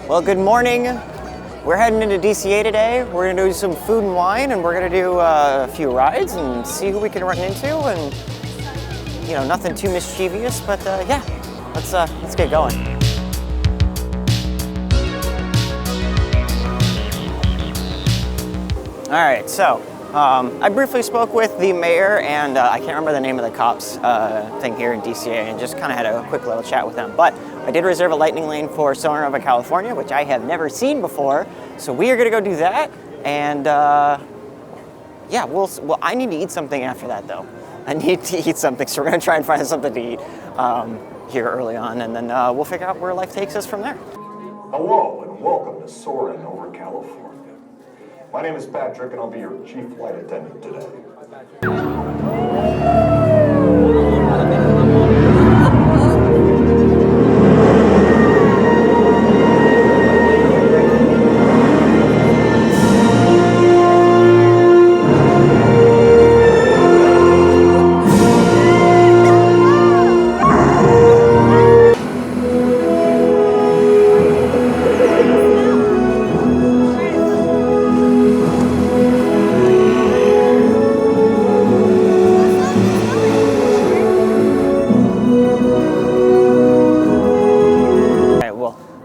Well, good morning. We're heading into DCA today. We're gonna do some food and wine, and we're gonna do a few rides and see who we can run into, and nothing too mischievous. But yeah, let's get going. All right, so I briefly spoke with the mayor, and I can't remember the name of the cops thing here in DCA, and just kind of had a quick little chat with them. But I did reserve a lightning lane for Sonora, California, which I have never seen before. So we are going to go do that, and yeah, well, I need to eat something after that, though. I need to eat something, so we're going to try and find something to eat here early on, and then we'll figure out where life takes us from there. Hello, and welcome to Soarin' Over California. My name is Patrick, and I'll be your chief flight attendant today.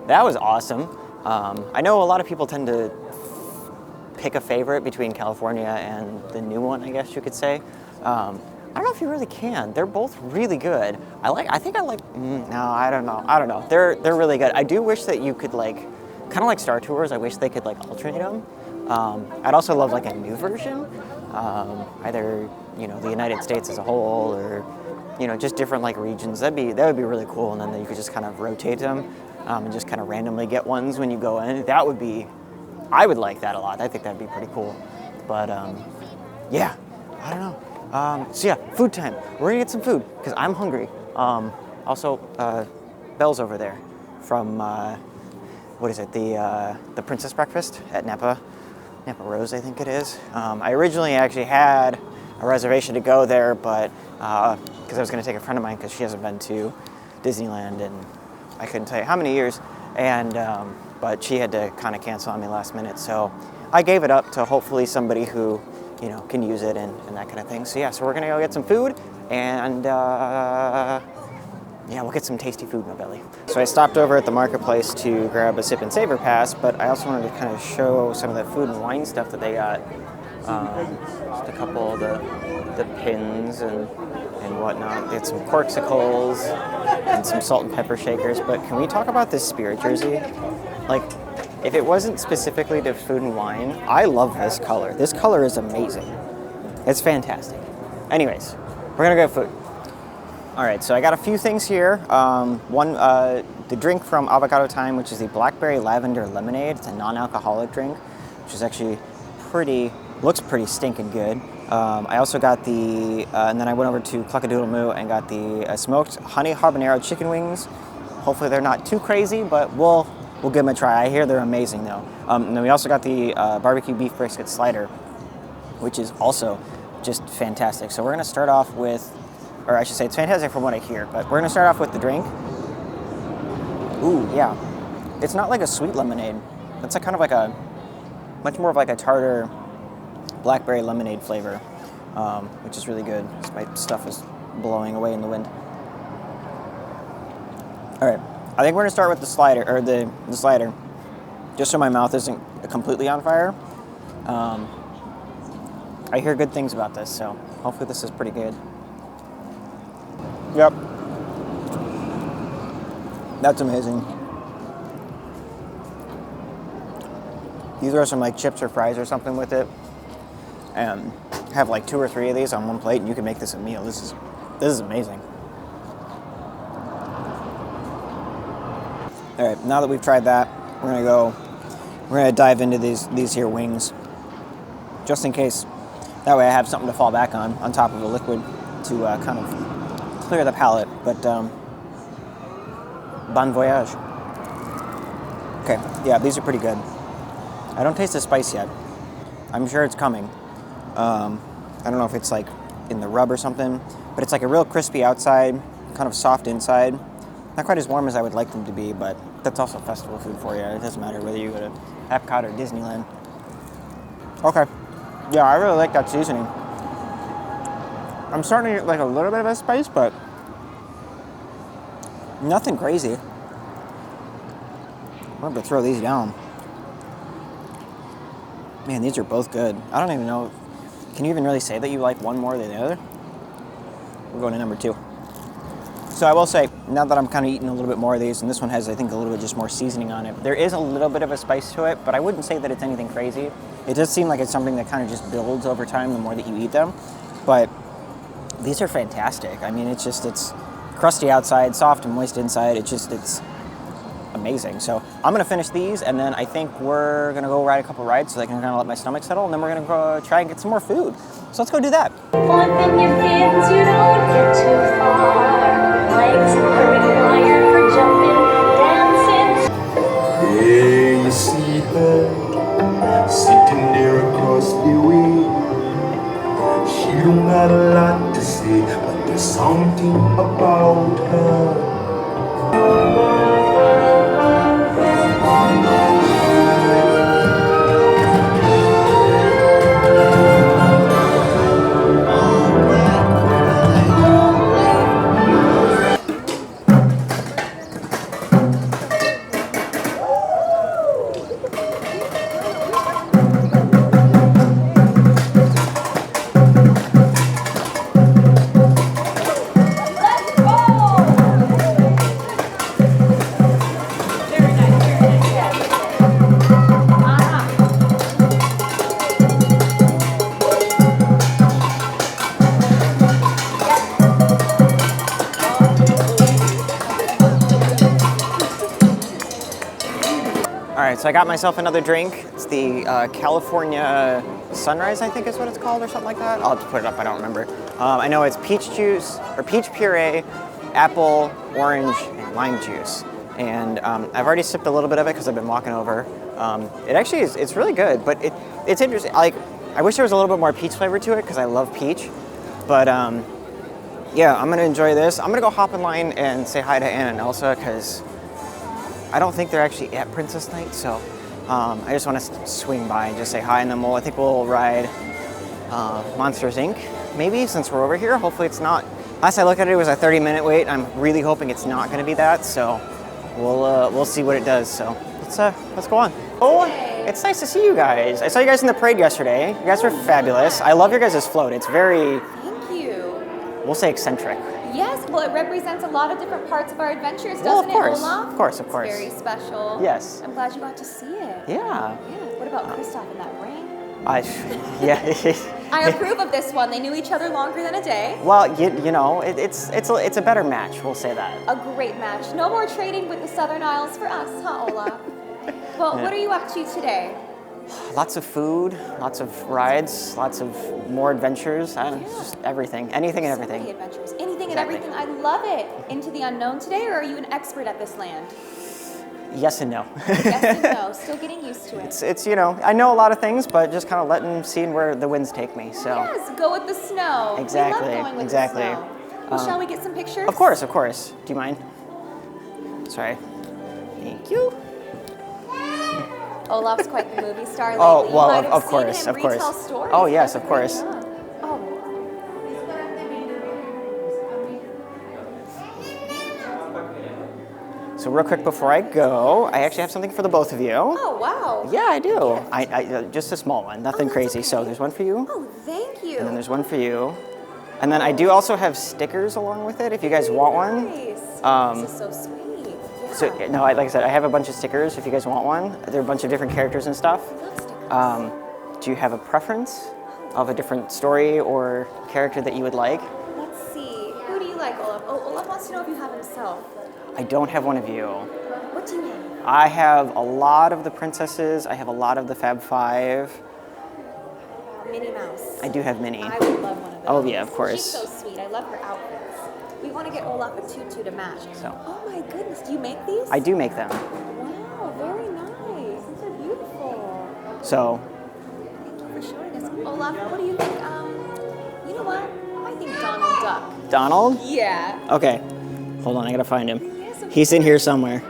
That was awesome. I know a lot of people tend to pick a favorite between California and the new one, I guess you could say. I don't know if you really can. They're both really good. No, I don't know. They're really good. I do wish that you could kind of like Star Tours, I wish they could alternate them. I'd also love a new version, either the United States as a whole, or just different regions. That would be really cool, and then you could just kind of rotate them. And just kind of randomly get ones when you go in. I would like that a lot. I think that'd be pretty cool. But yeah, I don't know. So yeah, food time. We're gonna get some food because I'm hungry. Also, Belle's over there from what is it? The Princess Breakfast at Napa Rose, I think it is. I originally actually had a reservation to go there, but because I was gonna take a friend of mine because she hasn't been to Disneyland and I couldn't tell you how many years, and but she had to kind of cancel on me last minute, so I gave it up to hopefully somebody who can use it and that kind of thing. So yeah, so we're gonna go get some food, and yeah, we'll get some tasty food in my belly. So I stopped over at the marketplace to grab a Sip and Savor pass, but I also wanted to kind of show some of the food and wine stuff that they got. Just a couple of the pins and whatnot. They had some corksicles and some salt and pepper shakers. But can we talk about this spirit jersey? If it wasn't specifically to food and wine, I love this color. This color is amazing. It's fantastic. Anyways, we're gonna go food. All right, so I got a few things here. The drink from Avocado Time, which is the Blackberry Lavender Lemonade. It's a non-alcoholic drink, which is actually looks pretty stinking good. I also got and then I went over to Cluckadoodle Moo and got the smoked honey habanero chicken wings. Hopefully they're not too crazy, but we'll give them a try. I hear they're amazing though. And then we also got the barbecue beef brisket slider, which is also just fantastic. So we're gonna start off with, or I should say it's fantastic from what I hear, but we're gonna start off with the drink. Ooh, yeah. It's not like a sweet lemonade. It's much more of a tartar blackberry lemonade flavor, which is really good. My stuff is blowing away in the wind. All right, I think we're gonna start with the slider, just so my mouth isn't completely on fire. I hear good things about this, so hopefully this is pretty good. Yep, that's amazing. You throw some chips or fries or something with it, and have 2 or 3 of these on one plate, and you can make this a meal. This is amazing. All right, now that we've tried that, we're gonna dive into these here wings, just in case. That way I have something to fall back on top of the liquid to kind of clear the palate. But bon voyage. Okay, yeah, these are pretty good. I don't taste the spice yet. I'm sure it's coming. I don't know if it's in the rub or something, but it's a real crispy outside, kind of soft inside. Not quite as warm as I would like them to be, but That's also festival food for you. It doesn't matter whether you go to Epcot or Disneyland. Okay. Yeah, I really like that seasoning. I'm starting to get like a little bit of a spice, but nothing crazy. I'm going to throw these down. Man, these are both good. I don't even know. Can you even really say that you like one more than the other? We're going to number 2. So I will say, now that I'm kind of eating a little bit more of these, and this one has, I think, a little bit just more seasoning on it, there is a little bit of a spice to it, but I wouldn't say that it's anything crazy. It does seem like it's something that kind of just builds over time the more that you eat them. But these are fantastic. I mean, it's crusty outside, soft and moist inside. It's amazing. So I'm going to finish these, and then I think we're going to go ride a couple rides so I can kind of let my stomach settle, and then we're going to go try and get some more food. So let's go do that. One thing you kids, you don't get too far. Legs are required for jumping, dancing. Yeah, you see her sitting there across the way. She don't got a lot to say, but there's something about her. All right, so I got myself another drink. It's the California Sunrise, I think is what it's called, or something like that. I'll have to put it up, I don't remember. I know it's peach juice, or peach puree, apple, orange, and lime juice. And I've already sipped a little bit of it because I've been walking over. It actually is, it's really good, but it's interesting. Like, I wish there was a little bit more peach flavor to it because I love peach. But yeah, I'm gonna enjoy this. I'm gonna go hop in line and say hi to Anna and Elsa because I don't think they're actually at Princess Night, so I just want to swing by and just say hi, and then I think we'll ride Monsters Inc. maybe, since we're over here. Hopefully it's not. Last I looked at it, it was a 30-minute wait. I'm really hoping it's not going to be that, so we'll see what it does. So let's go on. Oh, it's nice to see you guys. I saw you guys in the parade yesterday. You guys were fabulous. I love your guys' float. It's very, Thank you. we'll say, eccentric. Yes, well, it represents a lot of different parts of our adventures, doesn't Well, of course, it, Olaf? of course, of It's course. very special. Yes. I'm glad you got to see it. Yeah. Yeah. What about Kristoff and that ring? Yeah. I approve of this one. They knew each other longer than a day. Well, you know, it's a better match. We'll say that. A great match. No more trading with the Southern Isles for us, huh, Olaf? Well, what are you up to today? Lots of food, lots of rides, lots of more adventures. Just everything, anything and So many everything. adventures. Anything Exactly. and everything. I love it. Into the unknown today, or are you an expert at this land? Yes and no. Yes and no. Still getting used to it. It's you know, I know a lot of things, but just kind of seeing where the winds take me. So. Yes, go with the snow. Exactly, We love going with exactly. the snow. Well, shall we get some pictures? Of course, of course. Do you mind? Sorry. Thank you. Olaf's quite the movie star lately. Oh, well, You might have of seen course, him of course. retell stories. Oh, yes, of That's course. great. Oh, So real quick before I go, I actually have something for the both of you. oh wow. Yeah, I do. I just a small one, nothing that's crazy. okay. So there's one for you, Oh, thank you. and then there's one for you, and then I do also have stickers along with it if you guys want one. Nice. This is so sweet. Yeah. So no, like I said, I have a bunch of stickers if you guys want one. There are a bunch of different characters and stuff. I love stickers. Do you have a preference of a different story or character that you would like? Let's see. Who do you like, Olaf? Oh, Olaf wants to know if you have himself. I don't have one of you. What do you have? I have a lot of the princesses. I have a lot of the Fab Five. Minnie Mouse. I do have Minnie. I would love one of those. Oh, yeah, of course. She's so sweet. I love her outfits. We want to get Olaf a tutu to match. So. Oh my goodness. Do you make these? I do make them. Wow, very nice. These are beautiful. So Thank you for showing us. Olaf, what do you think? You know what? I think Donald Duck. Donald? Yeah. Okay. Hold on, I gotta find him. Yes, of He's in here somewhere.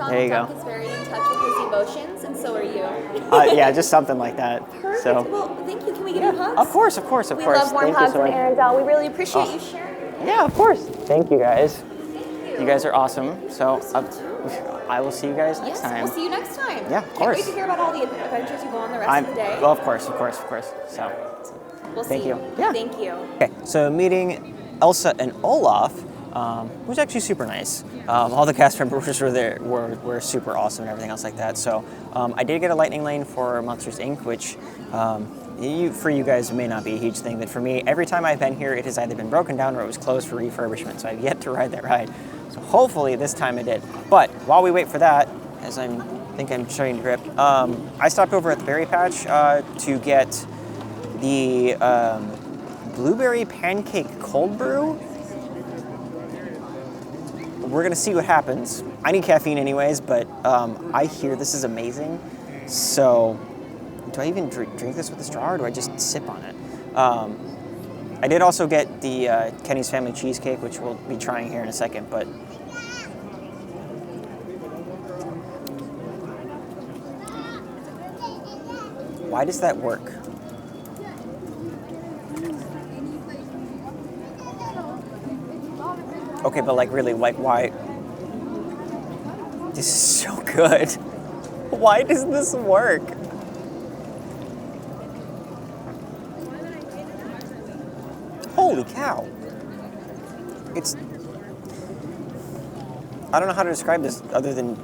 There you Donald go. Duck is very in touch with his emotions, and so are you. Yeah, just something like that. Perfect. So, Well, thank you. Can we give you hugs? of course, of course, of We course. love warm Thank hugs you so and much. Arendelle. We really appreciate Oh. you sharing. Yeah, of course. Thank you guys. Thank You guys are awesome. So, I will see you guys next Yes, time. we'll see you next time. Yeah, of Can't course. wait to hear about all the adventures you go on the rest I'm, of the day. well, of course, of course, of course. So, We'll thank see you. Yeah. Thank you. okay. So meeting Elsa and Olaf was actually super nice. All the cast members were there, were super awesome and everything else like that. So I did get a lightning lane for Monsters Inc., which for you guys it may not be a huge thing, but for me, every time I've been here, it has either been broken down or it was closed for refurbishment. So I've yet to ride that ride. So hopefully this time I did. But while we wait for that, as I think I'm showing the grip, I stopped over at the Berry Patch to get the blueberry pancake cold brew. We're gonna see what happens. I need caffeine anyways, but I hear this is amazing. So, do I even drink this with a straw or do I just sip on it? I did also get the Kenny's Family Cheesecake, which we'll be trying here in a second, but why does that work? Okay, but like really, like why? This is so good. Why does this work? Holy cow. It's, I don't know how to describe this other than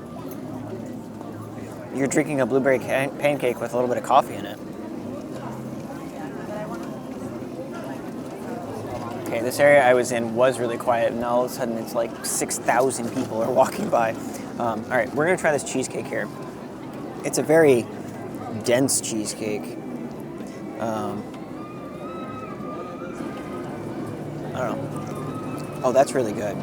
you're drinking a blueberry pancake with a little bit of coffee in it. Okay, this area I was in was really quiet, and all of a sudden it's like 6,000 people are walking by. All right, we're gonna try this cheesecake here. It's a very dense cheesecake. I don't know. Oh, that's really good.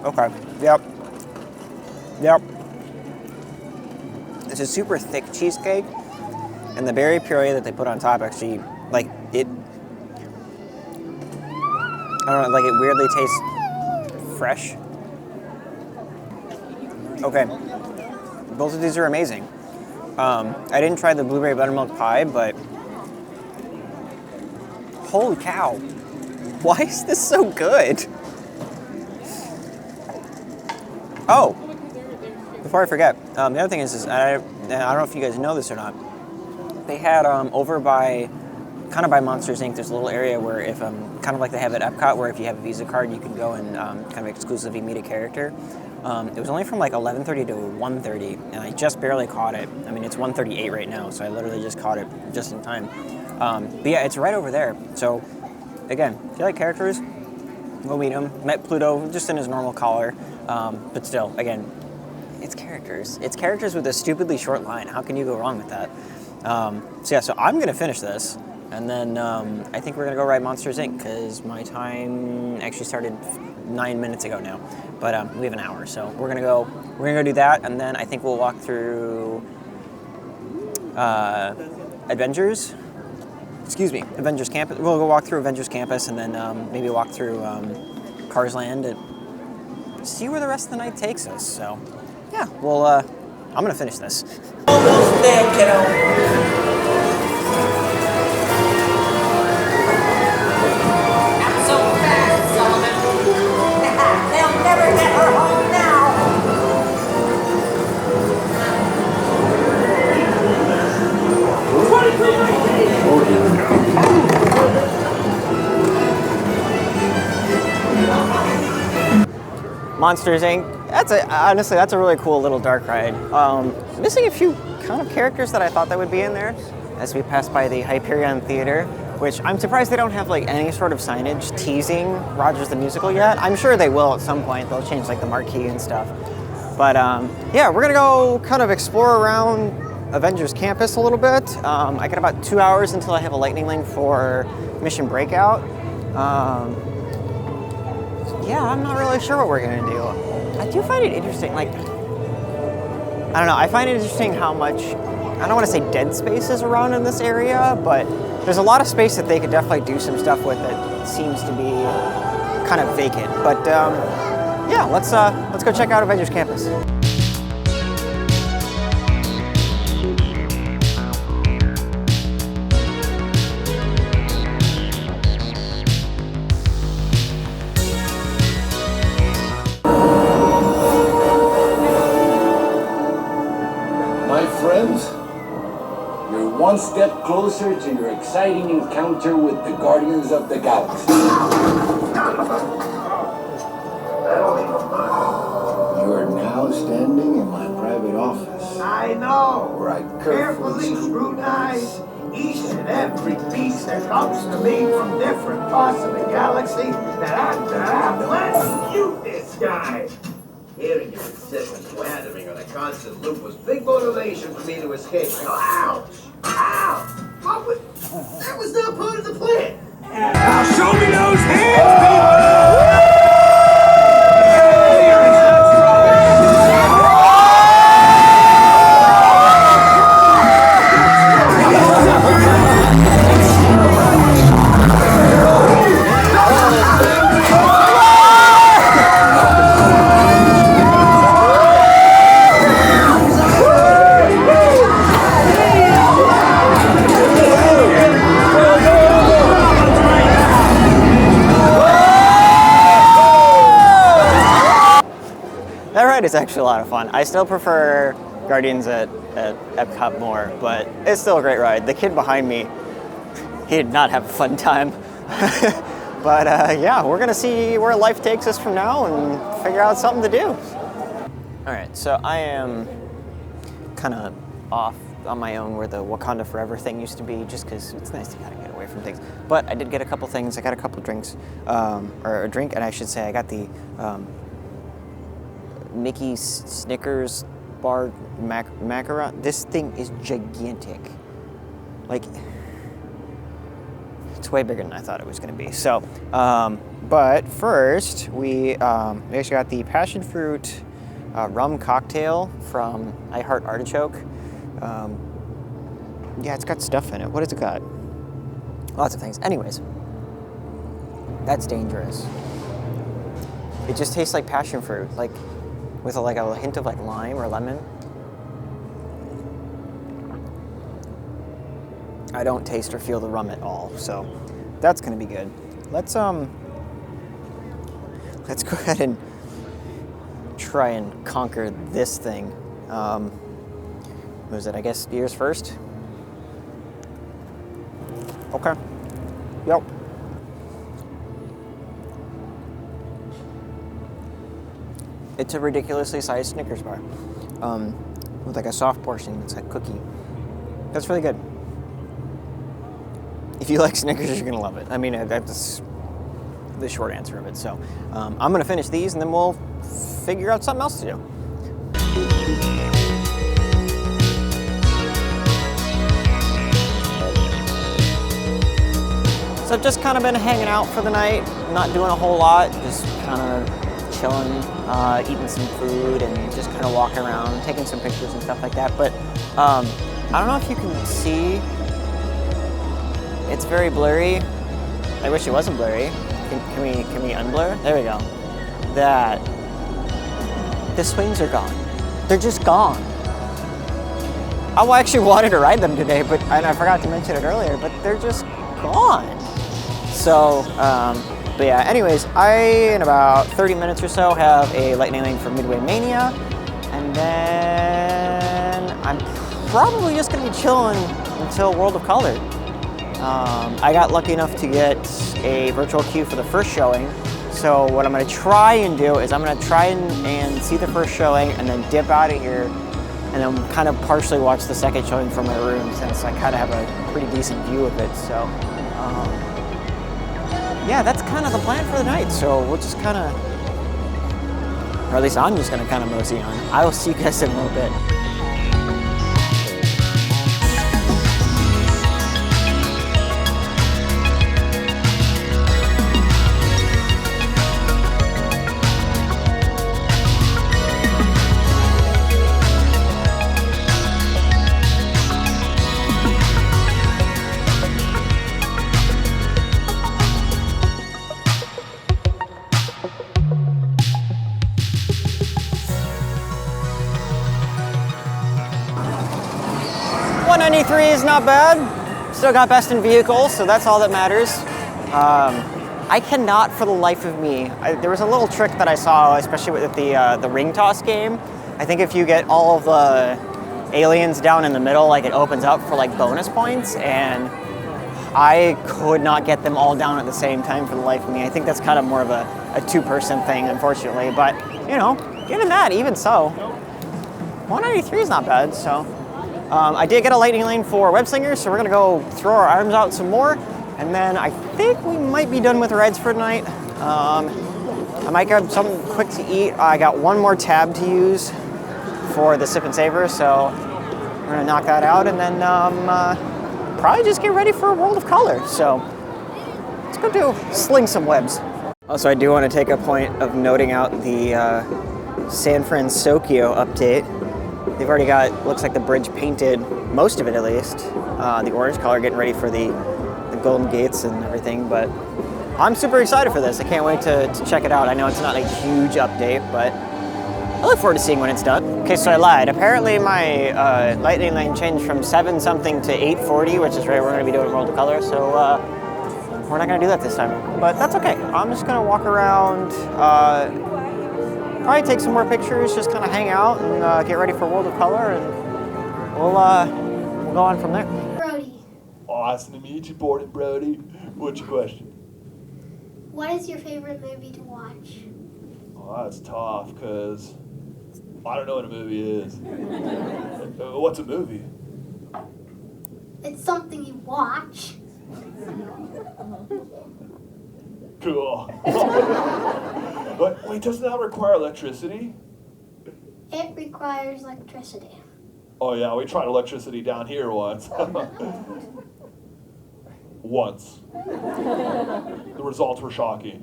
Okay, yep. It's a super thick cheesecake, and the berry puree that they put on top actually, like, it, I don't know, like, it weirdly tastes fresh. Okay, both of these are amazing. I didn't try the blueberry buttermilk pie, but holy cow, why is this so good? Oh, before I forget, the other thing is I don't know if you guys know this or not. They had over by, kind of by Monsters Inc., there's a little area where if, kind of like they have at Epcot, where if you have a Visa card, you can go and kind of exclusively meet a character. It was only from like 11:30 to 1:30, and I just barely caught it. I mean, it's 1:38 right now, so I literally just caught it just in time. But yeah, it's right over there. So again, if you like characters, go meet them. Met Pluto just in his normal collar, but still, again, it's characters. It's characters with a stupidly short line. How can you go wrong with that? So yeah, so I'm gonna finish this, and then I think we're gonna go ride Monsters Inc. because my time actually started 9 minutes ago now, but we have an hour, so we're gonna go do that, and then I think we'll walk through Avengers Campus. We'll go walk through Avengers Campus, and then maybe walk through Cars Land and see where the rest of the night takes us. So yeah, well, I'm gonna finish this. Almost there, kiddo. Not so fast, Solomon. They'll never get her home now. Monsters Inc. Honestly, that's a really cool little dark ride. Missing a few kind of characters that I thought that would be in there as we pass by the Hyperion Theater, which I'm surprised they don't have like any sort of signage teasing Rogers the Musical yet. I'm sure they will at some point. They'll change like the marquee and stuff. But yeah, we're gonna go kind of explore around Avengers Campus a little bit. I got about 2 hours until I have a lightning link for Mission Breakout. Yeah, I'm not really sure what we're gonna do. I do find it interesting, like, I don't know, I find it interesting how much, I don't wanna say dead space is around in this area, but there's a lot of space that they could definitely do some stuff with that seems to be kind of vacant. But yeah, let's go check out Avengers Campus. My friends, you're one step closer to your exciting encounter with the Guardians of the Galaxy. You are now standing in my private office. I know. Where I Carefully scrutinize each and every piece that comes to me from different parts of the galaxy that let's mute this guy. Hearing your incessant blathering on a constant loop was big motivation for me to escape. Ouch! Ow! What was... That was not part of the plan. Now show me those hands, people! That ride is actually a lot of fun. I still prefer Guardians at Epcot more, but it's still a great ride. The kid behind me, he did not have a fun time. But yeah, we're gonna see where life takes us from now and figure out something to do. All right, so I am kind of off on my own where the Wakanda Forever thing used to be, just because it's nice to kind of get away from things. But I did get a couple things. I got a couple drinks, or a drink, and I should say I got the Mickey's Snickers bar macaron. This thing is gigantic. Like, it's way bigger than I thought it was going to be. So, but first we actually got the passion fruit rum cocktail from I Heart Artichoke. Yeah, it's got stuff in it. What has it got? Lots of things. Anyways, that's dangerous. It just tastes like passion fruit, like with a hint of like lime or lemon. I don't taste or feel the rum at all, so that's gonna be good. Let's go ahead and try and conquer this thing. What was it? I guess ears first. Okay. Yep. It's a ridiculously sized Snickers bar with like a soft portion. It's like cookie. That's really good. If you like Snickers, you're gonna love it. I mean, that's the short answer of it. So I'm gonna finish these and then we'll figure out something else to do. So I've just kind of been hanging out for the night, not doing a whole lot, just kind of chilling, eating some food and just kind of walking around, taking some pictures and stuff like that. But I don't know if you can see, it's very blurry. I wish it wasn't blurry. Can we unblur? There we go. That the swings are gone. They're just gone. I actually wanted to ride them today, and I forgot to mention it earlier, but they're just gone. So, but yeah, anyways, in about 30 minutes or so, have a lightning lane for Midway Mania, and then I'm probably just gonna be chilling until World of Color. I got lucky enough to get a virtual queue for the first showing, so what I'm gonna try and do is I'm gonna try and see the first showing and then dip out of here, and then kind of partially watch the second showing from my room since I kind of have a pretty decent view of it. So, yeah, that's kind of the plan for the night. So we'll just kind of, or at least I'm just gonna kind of mosey on. I will see you guys in a little bit. 193 is not bad. Still got best in vehicle, so that's all that matters. I cannot for the life of me. There was a little trick that I saw, especially with the ring toss game. I think if you get all of the aliens down in the middle, like it opens up for like bonus points, and I could not get them all down at the same time for the life of me. I think that's kind of more of a two-person thing, unfortunately. But you know, given that, even so, 193 is not bad. So I did get a lightning lane for web slingers, so we're gonna go throw our arms out some more. And then I think we might be done with reds for tonight. I might grab something quick to eat. I got one more tab to use for the sip and savor, so we're gonna knock that out and then probably just get ready for a world of color. So let's go sling some webs. Also, I do want to take a point of noting out the San Francisco update. They've already got, looks like the bridge painted, most of it at least, the orange color, getting ready for the Golden Gates and everything, but I'm super excited for this. I can't wait to check it out. I know it's not a huge update, but I look forward to seeing when it's done. Okay, so I lied. Apparently my lightning lane changed from 7 something to 840, which is right, we're gonna be doing World of Color, so we're not gonna do that this time, but that's okay. I'm just gonna walk around, probably take some more pictures, just kind of hang out and get ready for World of Color, and we'll go on from there. Brody, Awesome to meet you, Borden Brody. What's your question? what is your favorite movie to watch? Oh, that's tough, because I don't know what a movie is. What's a movie? It's something you watch. Cool. But wait, doesn't that require electricity? It requires electricity. Oh yeah, we tried electricity down here once. Once. The results were shocking.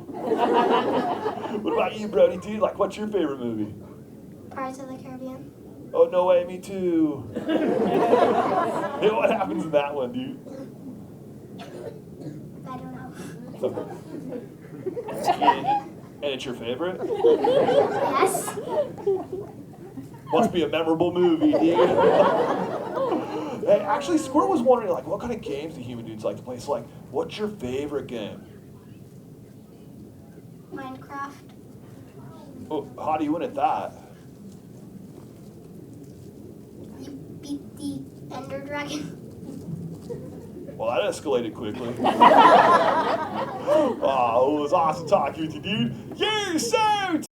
What about you, Brody, dude? Like, what's your favorite movie? Pirates of the Caribbean. Oh, no way, me too. Hey, what happens in that one, dude? I don't know. And it's your favorite? Yes? Must be a memorable movie, dude. Hey, actually, Squirt was wondering, like, what kind of games do human dudes like to play? So, like, what's your favorite game? Minecraft. Oh, how do you win at that? You beat the Ender Dragon. Well, that escalated quickly. Oh, it was awesome talking with you, dude. You suit!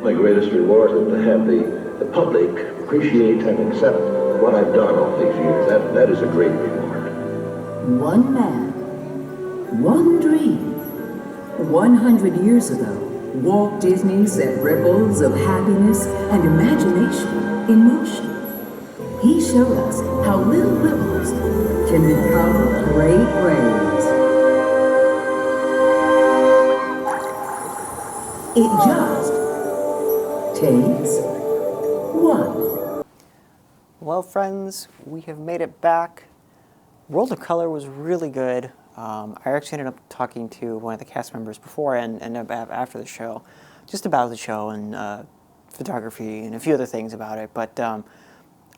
My greatest reward is to have the public appreciate and accept what I've done all these years. That is a great reward. One man, one dream. 100 years ago, Walt Disney set ripples of happiness and imagination in motion. He showed us how little ripples can become great waves. It just takes one. Well, friends, we have made it back. World of Color was really good. I actually ended up talking to one of the cast members before and after the show, just about the show and photography and a few other things about it. But I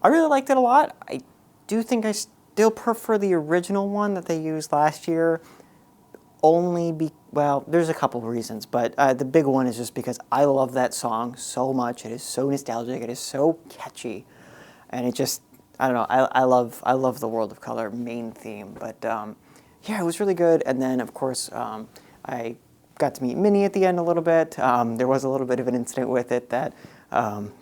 really liked it a lot. I do think I still prefer the original one that they used last year. Well, there's a couple of reasons, but the big one is just because I love that song so much. It is so nostalgic. It is so catchy, and it just, I don't know. I love the World of Color main theme. But yeah, it was really good. And then of course I got to meet Minnie at the end a little bit. There was a little bit of an incident with it that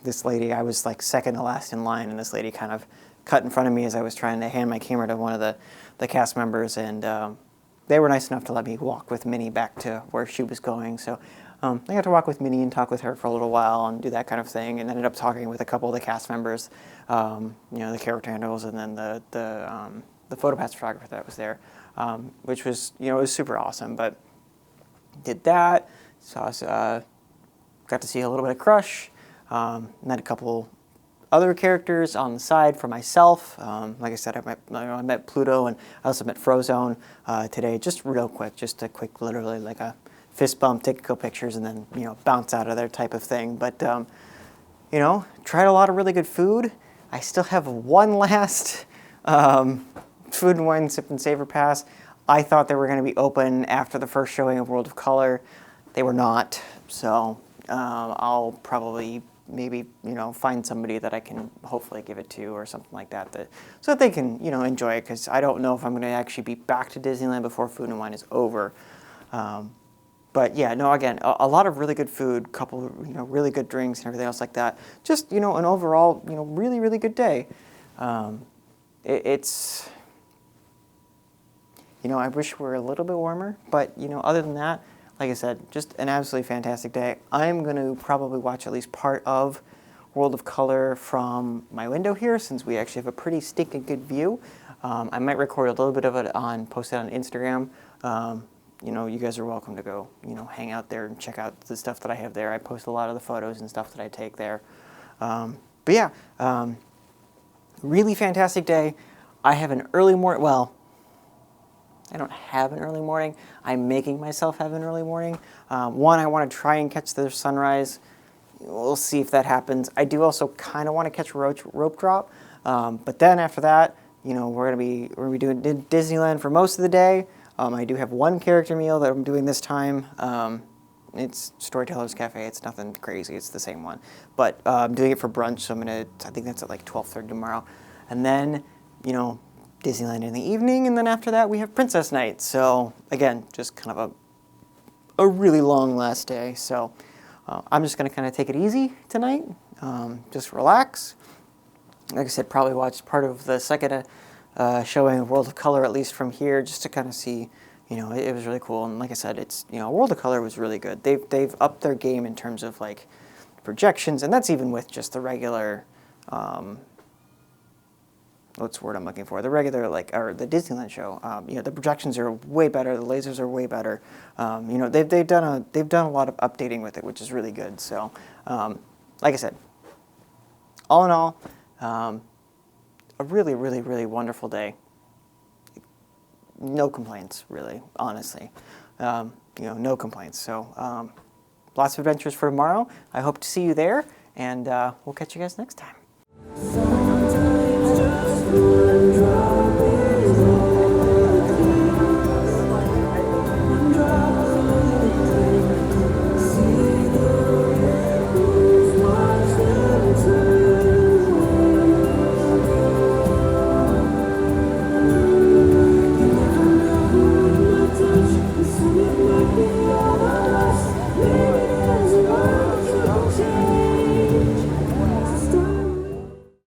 this lady, I was like second to last in line, and this lady kind of cut in front of me as I was trying to hand my camera to one of the cast members, and they were nice enough to let me walk with Minnie back to where she was going. So I got to walk with Minnie and talk with her for a little while and do that kind of thing, and ended up talking with a couple of the cast members, you know, the character handles, and then the PhotoPass photographer that was there, which was, you know, it was super awesome. But did that, saw got to see a little bit of Crush, met a couple other characters on the side for myself. Like I said, I met Pluto, and I also met Frozone today, just real quick, just a quick, literally like a fist bump, take a couple pictures, and then, you know, bounce out of there type of thing. But, you know, tried a lot of really good food. I still have one last Food and Wine Sip and Savor pass. I thought they were going to be open after the first showing of World of Color. They were not, so I'll probably maybe, you know, find somebody that I can hopefully give it to or something like that, so that they can, you know, enjoy it, because I don't know if I'm going to actually be back to Disneyland before Food and Wine is over. But yeah, no, again, a lot of really good food, couple, you know, really good drinks and everything else like that. Just, you know, an overall, you know, really, really good day. It's, you know, I wish we were a little bit warmer, but, you know, other than that, like I said, just an absolutely fantastic day. I'm going to probably watch at least part of World of Color from my window here, since we actually have a pretty stinking good view. I might record a little bit of it post it on Instagram. You know, you guys are welcome to go, you know, hang out there and check out the stuff that I have there. I post a lot of the photos and stuff that I take there. But yeah, really fantastic day. I have an early morning, well, I don't have an early morning. I'm making myself have an early morning. One, I want to try and catch the sunrise. We'll see if that happens. I do also kind of want to catch a rope drop. But then after that, you know, we're gonna be doing Disneyland for most of the day. I do have one character meal that I'm doing this time. It's Storyteller's Cafe. It's nothing crazy. It's the same one. But I'm doing it for brunch, so I think that's at like 12:30 tomorrow. And then, you know, Disneyland in the evening, and then after that we have Princess Night. So again, just kind of a really long last day. So I'm just going to kind of take it easy tonight, just relax. Like I said, probably watch part of the second showing of World of Color, at least from here, just to kind of see, you know, it was really cool. And like I said, it's, you know, World of Color was really good. They've upped their game in terms of like projections, and that's even with just the regular, what's the word I'm looking for? The regular, like, or the Disneyland show. You know, the projections are way better. The lasers are way better. You know, they've done a lot of updating with it, which is really good. So, like I said, all in all, a really, really, really wonderful day. No complaints, really, honestly. You know, no complaints. So, lots of adventures for tomorrow. I hope to see you there, and we'll catch you guys next time.